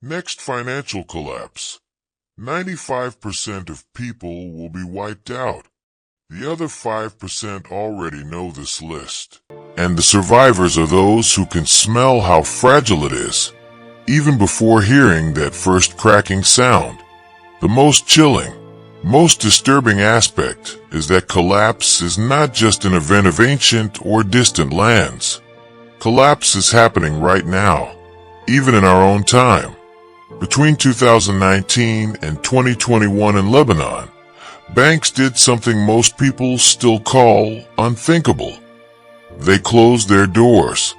Next financial collapse. 95% of people will be wiped out. The other 5% already know this list. And the survivors are those who can smell how fragile it is, even before hearing that first cracking sound. The most chilling, most disturbing aspect is that collapse is not just an event of ancient or distant lands. Collapse is happening right now, even in our own time. Between 2019 and 2021 in Lebanon, banks did something most people still call unthinkable. They closed their doors.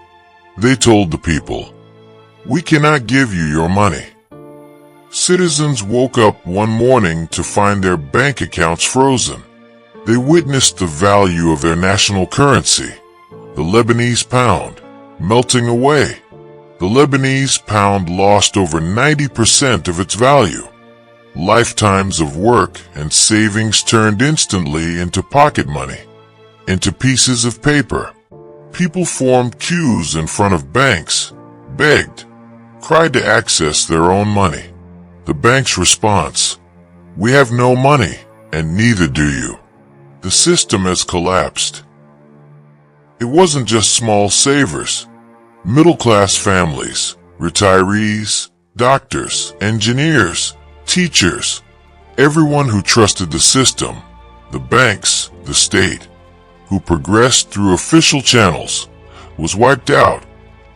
They told the people, "We cannot give you your money." Citizens woke up one morning to find their bank accounts frozen. They witnessed the value of their national currency, the Lebanese pound, melting away. The Lebanese pound lost over 90% of its value. Lifetimes of work and savings turned instantly into pocket money, into pieces of paper. People formed queues in front of banks, begged, cried to access their own money. The bank's response: "We have no money, and neither do you." The system has collapsed. It wasn't just small savers. Middle-class families, retirees, doctors, engineers, teachers, everyone who trusted the system, the banks, the state, who progressed through official channels, was wiped out,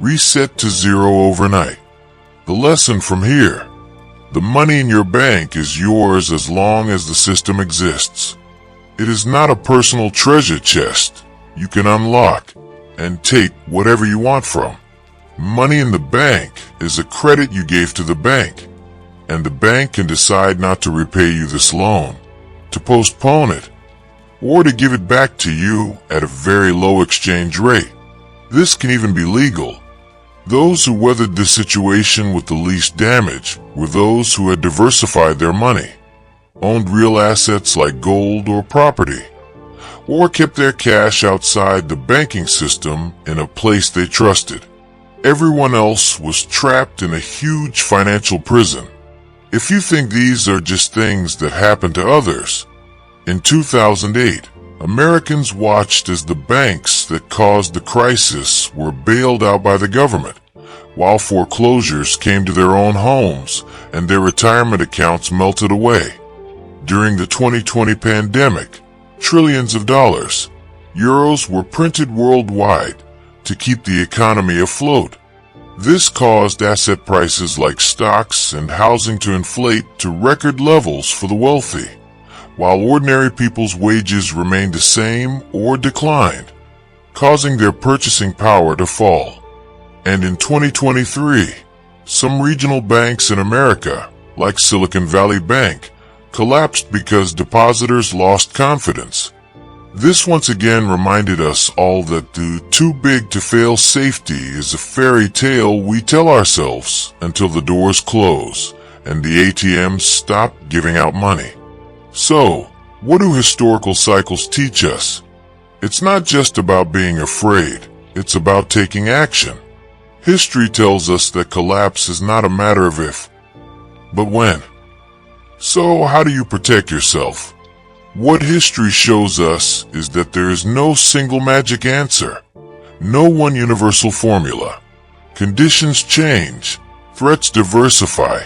reset to zero overnight. The lesson from here: the money in your bank is yours as long as the system exists. It is not a personal treasure chest you can unlock and take whatever you want from. Money in the bank is a credit you gave to the bank, and the bank can decide not to repay you this loan, to postpone it, or to give it back to you at a very low exchange rate. This can even be legal. Those who weathered this situation with the least damage were those who had diversified their money, owned real assets like gold or property, or kept their cash outside the banking system in a place they trusted. Everyone else was trapped in a huge financial prison. If you think these are just things that happen to others, in 2008, Americans watched as the banks that caused the crisis were bailed out by the government, while foreclosures came to their own homes and their retirement accounts melted away. During the 2020 pandemic, trillions of dollars, euros were printed worldwide to keep the economy afloat. This caused asset prices like stocks and housing to inflate to record levels for the wealthy, while ordinary people's wages remained the same or declined, causing their purchasing power to fall. And in 2023, some regional banks in America, like Silicon Valley Bank, collapsed because depositors lost confidence. This once again reminded us all that the too big to fail safety is a fairy tale we tell ourselves until the doors close and the ATMs stop giving out money. So, what do historical cycles teach us? It's not just about being afraid, it's about taking action. History tells us that collapse is not a matter of if, but when. So, how do you protect yourself? What history shows us is that there is no single magic answer, no one universal formula. Conditions change, threats diversify.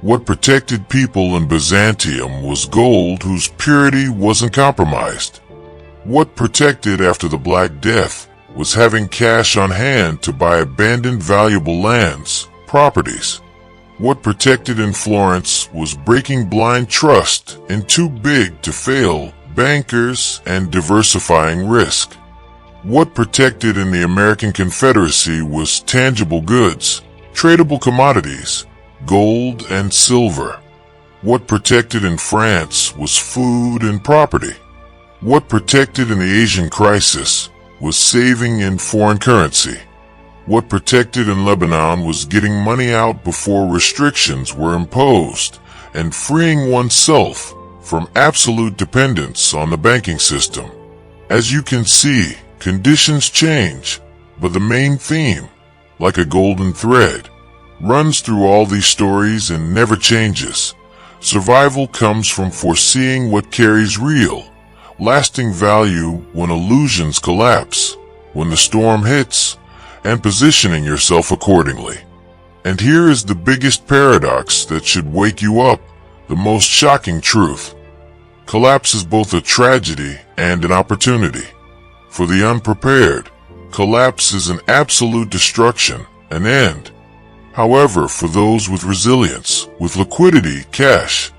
What protected people in Byzantium was gold whose purity wasn't compromised. What protected after the Black Death was having cash on hand to buy abandoned valuable lands, properties. What protected in Florence was breaking blind trust in too big to fail bankers and diversifying risk. What protected in the American Confederacy was tangible goods, tradable commodities, gold and silver. What protected in France was food and property. What protected in the Asian crisis was saving in foreign currency. What protected in Lebanon was getting money out before restrictions were imposed and freeing oneself from absolute dependence on the banking system. As you can see, conditions change, but the main theme, like a golden thread, runs through all these stories and never changes. Survival comes from foreseeing what carries real, lasting value when illusions collapse, when the storm hits, and positioning yourself accordingly. And here is the biggest paradox that should wake you up, the most shocking truth. Collapse is both a tragedy and an opportunity. For the unprepared, collapse is an absolute destruction, an end. However, for those with resilience, with liquidity, cash,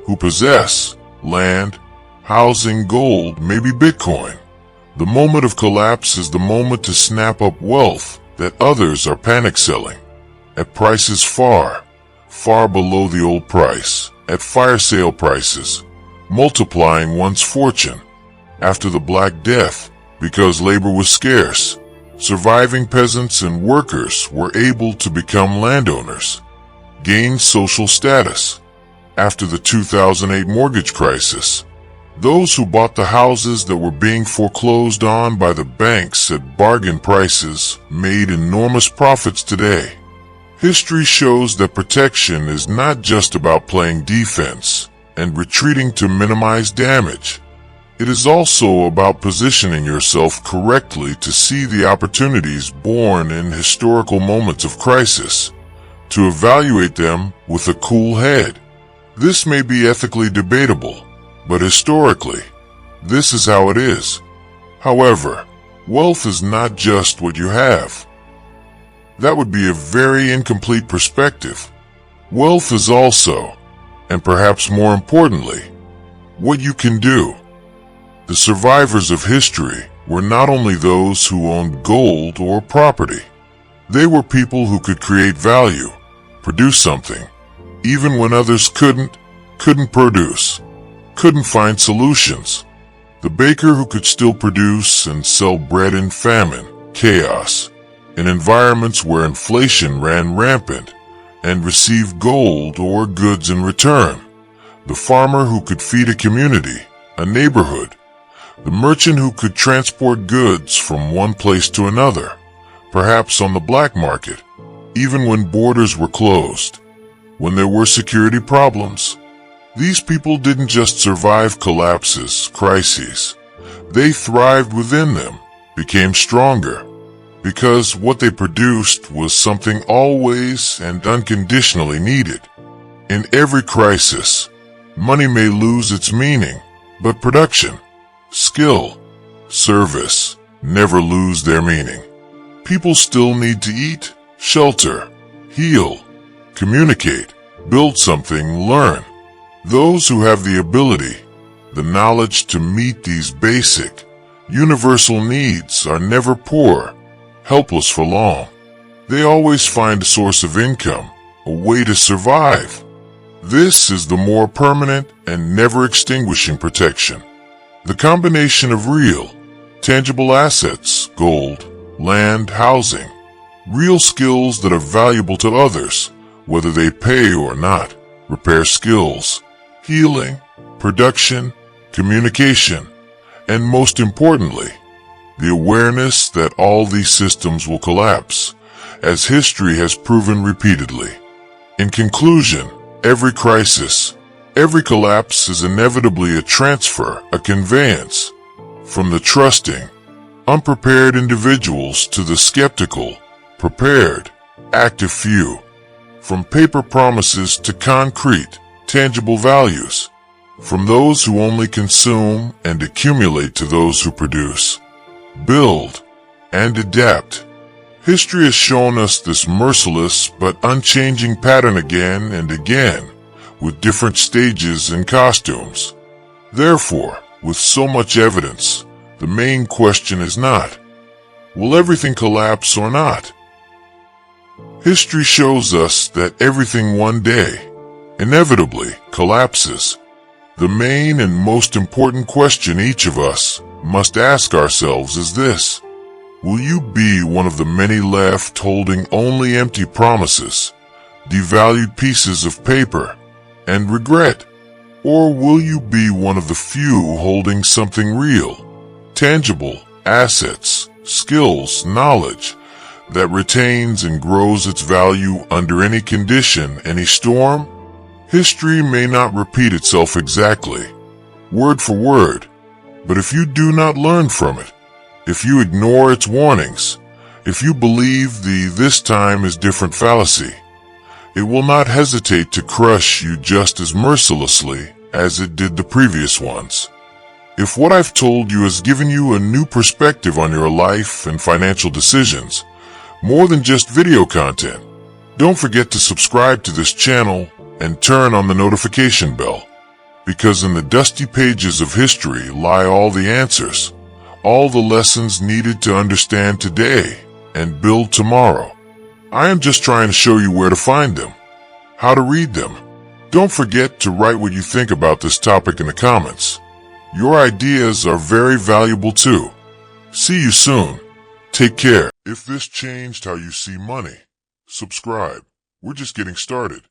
who possess land, housing, gold, maybe Bitcoin, the moment of collapse is the moment to snap up wealth that others are panic selling at prices far, far below the old price, at fire sale prices, multiplying one's fortune. After the Black Death, because labor was scarce, surviving peasants and workers were able to become landowners, gain social status. After the 2008 mortgage crisis, those who bought the houses that were being foreclosed on by the banks at bargain prices made enormous profits today. History shows that protection is not just about playing defense and retreating to minimize damage. It is also about positioning yourself correctly to see the opportunities born in historical moments of crisis, to evaluate them with a cool head. This may be ethically debatable, but historically, this is how it is. However, wealth is not just what you have. That would be a very incomplete perspective. Wealth is also, and perhaps more importantly, what you can do. The survivors of history were not only those who owned gold or property. They were people who could create value, produce something, even when others couldn't produce, couldn't find solutions. The baker who could still produce and sell bread in famine, chaos, in environments where inflation ran rampant, and received gold or goods in return. The farmer who could feed a community, a neighborhood. The merchant who could transport goods from one place to another, perhaps on the black market, even when borders were closed, when there were security problems. These people didn't just survive collapses, crises. They thrived within them, became stronger, because what they produced was something always and unconditionally needed. In every crisis, money may lose its meaning, but production, skill, service never lose their meaning. People still need to eat, shelter, heal, communicate, build something, learn. Those who have the ability, the knowledge to meet these basic, universal needs are never poor, helpless for long. They always find a source of income, a way to survive. This is the more permanent and never extinguishing protection. The combination of real, tangible assets, gold, land, housing, real skills that are valuable to others, whether they pay or not, repair skills, healing, production, communication, and most importantly, the awareness that all these systems will collapse, as history has proven repeatedly. In conclusion, every crisis, every collapse is inevitably a transfer, a conveyance, from the trusting, unprepared individuals to the skeptical, prepared, active few, from paper promises to concrete, tangible values, from those who only consume and accumulate to those who produce, build, and adapt. History has shown us this merciless but unchanging pattern again and again, with different stages and costumes. Therefore, with so much evidence, the main question is not, will everything collapse or not? History shows us that everything one day, inevitably, collapses. The main and most important question each of us must ask ourselves is this: will you be one of the many left holding only empty promises, devalued pieces of paper, and regret? Or will you be one of the few holding something real, tangible, assets, skills, knowledge, that retains and grows its value under any condition, any storm? History may not repeat itself exactly, word for word, but if you do not learn from it, if you ignore its warnings, if you believe the "this time is different" fallacy, it will not hesitate to crush you just as mercilessly as it did the previous ones. If what I've told you has given you a new perspective on your life and financial decisions, more than just video content, don't forget to subscribe to this channel and turn on the notification bell, because in the dusty pages of history lie all the answers, all the lessons needed to understand today and build tomorrow. I am just trying to show you where to find them, how to read them. Don't forget to write what you think about this topic in the comments. Your ideas are very valuable too. See you soon. Take care. If this changed how you see money, subscribe. We're just getting started.